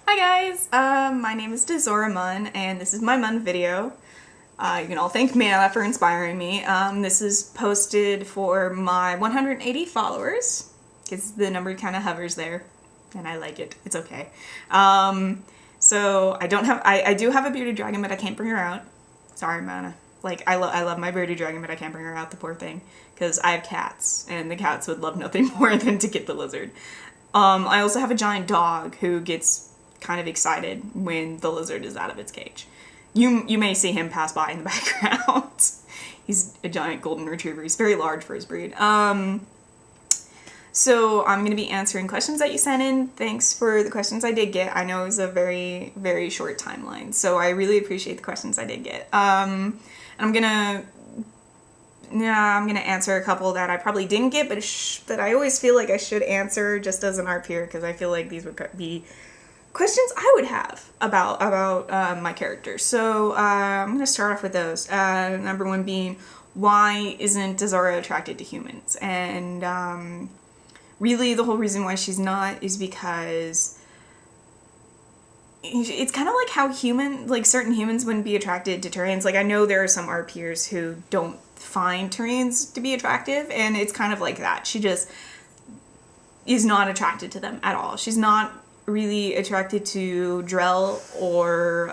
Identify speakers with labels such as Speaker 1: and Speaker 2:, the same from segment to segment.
Speaker 1: Hi guys, my name is Desora-mun, and this is my Mun video. You can all thank Mana for inspiring me. This is posted for my 180 followers, because the number kind of hovers there, and I like it. It's okay. So I do have a bearded dragon, but I can't bring her out. Sorry, Mana. Like, I love my bearded dragon, but I can't bring her out, the poor thing, because I have cats, and the cats would love nothing more than to get the lizard. I also have a giant dog who gets kind of excited when the lizard is out of its cage. You may see him pass by in the background. He's a giant golden retriever. He's very large for his breed. So I'm going to be answering questions that you sent in. Thanks for the questions I did get. I know it was a very, very short timeline, so I really appreciate the questions I did get. I'm gonna answer a couple that I probably didn't get, but that I always feel like I should answer just as an RPer, because I feel like these would be questions I would have about my character. So I'm going to start off with those. Number one being, why isn't Desora attracted to humans? And really the whole reason why she's not is because it's kind of like how certain humans wouldn't be attracted to Turians. Like, I know there are some RPers who don't find Turians to be attractive, and it's kind of like that. She just is not attracted to them at all. She's not really attracted to Drell or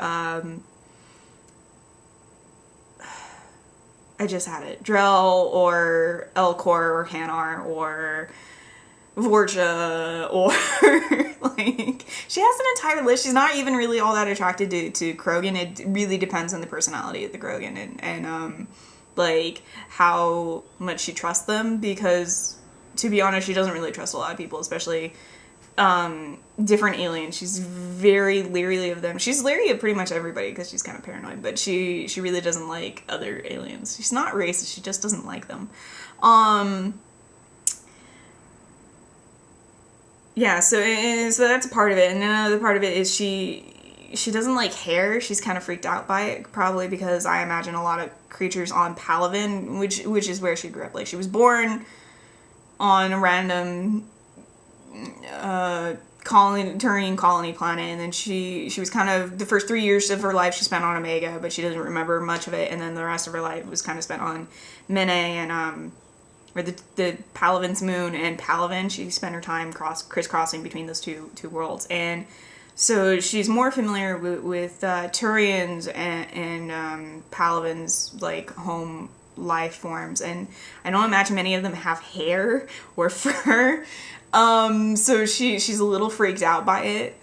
Speaker 1: Drell or Elcor or Hanar or Vorcha or like, she has an entire list. She's not even really all that attracted to Krogan. It really depends on the personality of the Krogan and like how much she trusts them, because to be honest, she doesn't really trust a lot of people, especially different aliens. She's very leery of them. She's leery of pretty much everybody because she's kind of paranoid, but she really doesn't like other aliens. She's not racist, she just doesn't like them. Yeah, so that's a part of it, and another part of it is she doesn't like hair. She's kind of freaked out by it, probably because I imagine a lot of creatures on Palaven, which is where she grew up. Like, she was born on a random Turian colony planet, and then she was kind of, the first 3 years of her life she spent on Omega, but she doesn't remember much of it, and then the rest of her life was kind of spent on Mene and or the Palaven's moon and Palaven. She spent her time crisscrossing between those two worlds, and so she's more familiar with Turians and Palaven's like home life forms, and I don't imagine many of them have hair or fur. So she's a little freaked out by it,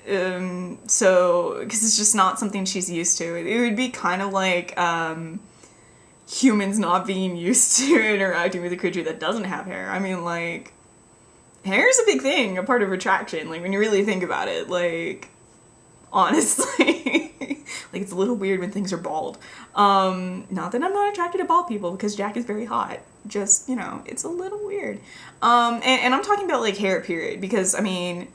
Speaker 1: so, because it's just not something she's used to. It would be kind of like, humans not being used to interacting with a creature that doesn't have hair. I mean, like, hair is a big thing, a part of attraction, like, when you really think about it, like, honestly. Like, it's a little weird when things are bald. Not that I'm not attracted to bald people, because Jack is very hot. Just, you know, it's a little weird. And I'm talking about, like, hair, period, because, I mean,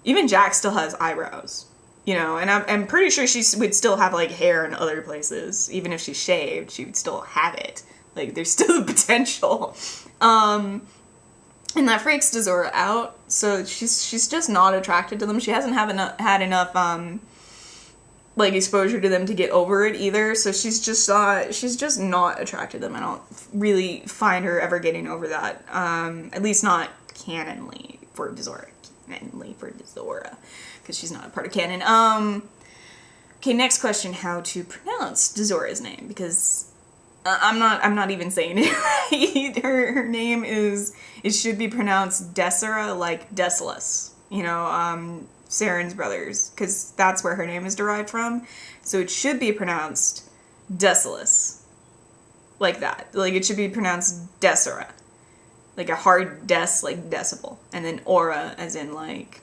Speaker 1: even Jack still has eyebrows, you know, and I'm pretty sure she would still have, like, hair in other places. Even if she shaved, she would still have it. Like, there's still the potential. And that freaks Desora out, so she's just not attracted to them. She hasn't had enough, like, exposure to them to get over it either, so she's just not attracted to them. I don't really find her ever getting over that, at least not canonly for Desora, because she's not a part of canon. Okay, next question, how to pronounce Desora's name, because I'm not even saying it right. Her name it should be pronounced Desora, like Desolus, you know, Saren's brothers, because that's where her name is derived from. So it should be pronounced Desolus, like that. Like, it should be pronounced Desora, like a hard des, like decibel, and then aura, as in like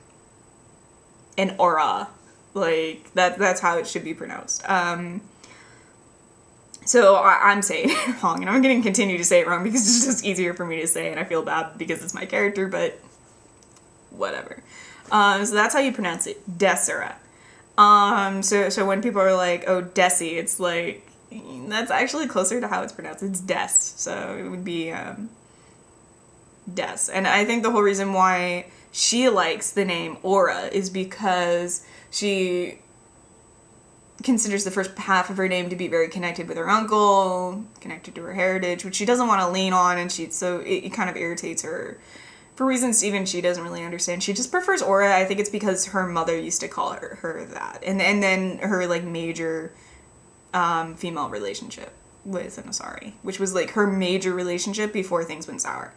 Speaker 1: an aura, like that's how it should be pronounced. So I'm saying it wrong, and I'm going to continue to say it wrong because it's just easier for me to say, and I feel bad because it's my character, but whatever. So that's how you pronounce it, Desora. So when people are like, oh, Desi, it's like, that's actually closer to how it's pronounced. It's Des, so it would be Des. And I think the whole reason why she likes the name Aura is because she considers the first half of her name to be very connected with her uncle, connected to her heritage, which she doesn't want to lean on, and so it kind of irritates her for reasons even she doesn't really understand. She just prefers Aura. I think it's because her mother used to call her that, and then her like major female relationship with an Asari, which was like her major relationship before things went sour.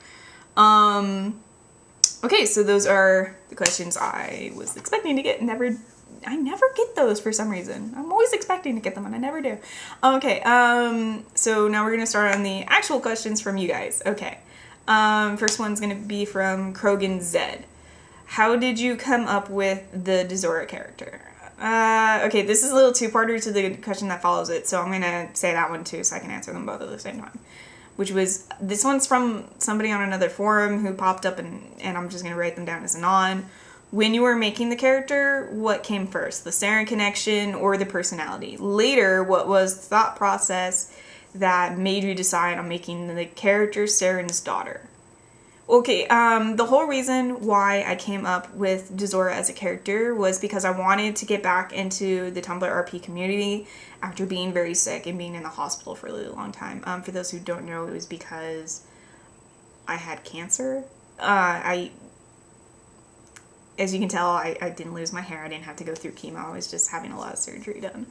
Speaker 1: Okay, so those are the questions I was expecting to get. I never get those for some reason. I'm always expecting to get them, and I never do. Okay, so now we're going to start on the actual questions from you guys. Okay, first one's going to be from Krogan Zed. How did you come up with the Desora character? Okay, this is a little two-parter to the question that follows it, so I'm going to say that one too so I can answer them both at the same time. Which was, this one's from somebody on another forum who popped up, and I'm just going to write them down as anon. When you were making the character, what came first, the Saren connection or the personality? Later, what was the thought process that made you decide on making the character Saren's daughter? Okay, the whole reason why I came up with Desora as a character was because I wanted to get back into the Tumblr RP community after being very sick and being in the hospital for a really long time. For those who don't know, it was because I had cancer. As you can tell, I didn't lose my hair. I didn't have to go through chemo. I was just having a lot of surgery done.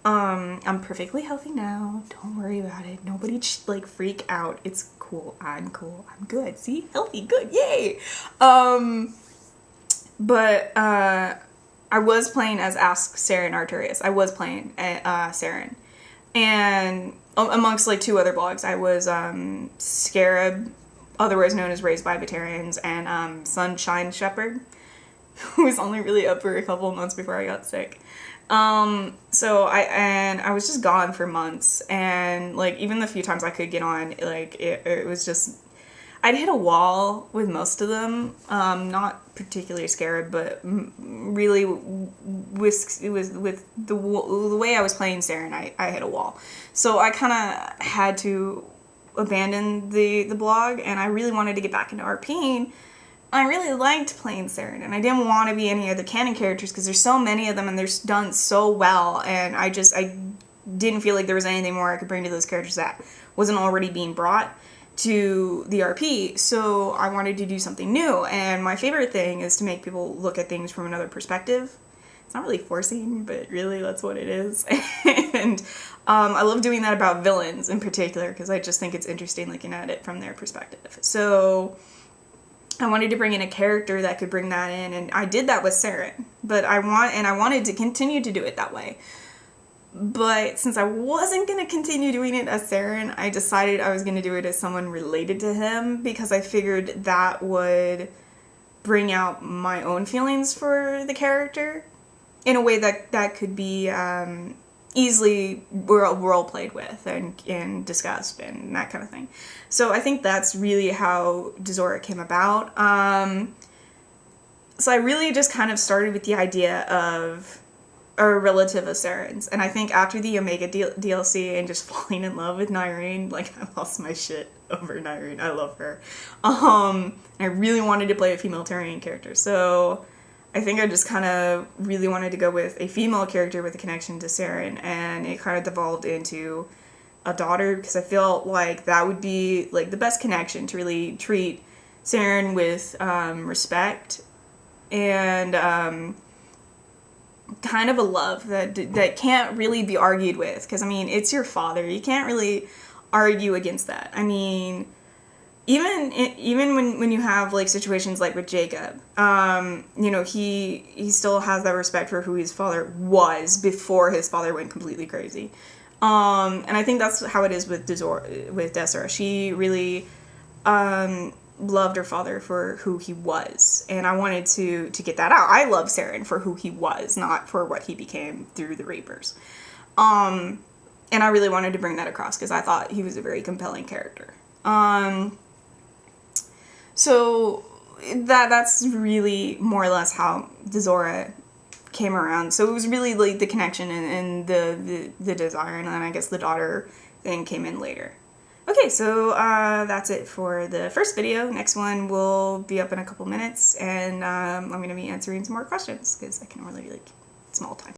Speaker 1: I'm perfectly healthy now. Don't worry about it. Nobody freak out. It's cool. I'm cool. I'm good. See? Healthy. Good. Yay! But I was playing as Ask Saren Arturius. I was playing Saren. And amongst two other blogs, I was Scarab, otherwise known as Raised by Batarians, and Sunshine Shepherd, who was only really up for a couple of months before I got sick. So I was just gone for months, and even the few times I could get on, it was just, I'd hit a wall with most of them, not particularly Scarab, but really with the way I was playing Saren, I hit a wall. So I kind of had to abandon the blog, and I really wanted to get back into RPing. I really liked playing Saren, and I didn't want to be any of the canon characters because there's so many of them and they're done so well, and I didn't feel like there was anything more I could bring to those characters that wasn't already being brought to the RP, so I wanted to do something new, and my favorite thing is to make people look at things from another perspective. It's not really forcing, but really that's what it is. And I love doing that about villains in particular because I just think it's interesting looking at it from their perspective. So I wanted to bring in a character that could bring that in, and I did that with Saren, but I wanted to continue to do it that way. But since I wasn't going to continue doing it as Saren, I decided I was going to do it as someone related to him because I figured that would bring out my own feelings for the character in a way that could be easily role played with and discussed and that kind of thing. So I think that's really how Desora came about. So I really just kind of started with the idea of a relative of Saren's, and I think after the Omega DLC and just falling in love with Nyreen, I lost my shit over Nyreen. I love her. I really wanted to play a female Turian character, so I think I just kind of really wanted to go with a female character with a connection to Saren, and it kind of devolved into a daughter because I felt like that would be the best connection to really treat Saren with respect and kind of a love that can't really be argued with, because it's your father. You can't really argue against that. Even when you have situations like with Jacob, he still has that respect for who his father was before his father went completely crazy. And I think that's how it is with Desora. She really loved her father for who he was, and I wanted to get that out. I love Saren for who he was, not for what he became through the Reapers. And I really wanted to bring that across because I thought he was a very compelling character. So that's really more or less how Desora came around. So it was really the connection and the desire, and then I guess the daughter thing came in later. Okay, so that's it for the first video. Next one will be up in a couple minutes, and I'm going to be answering some more questions because I can only, like, small time.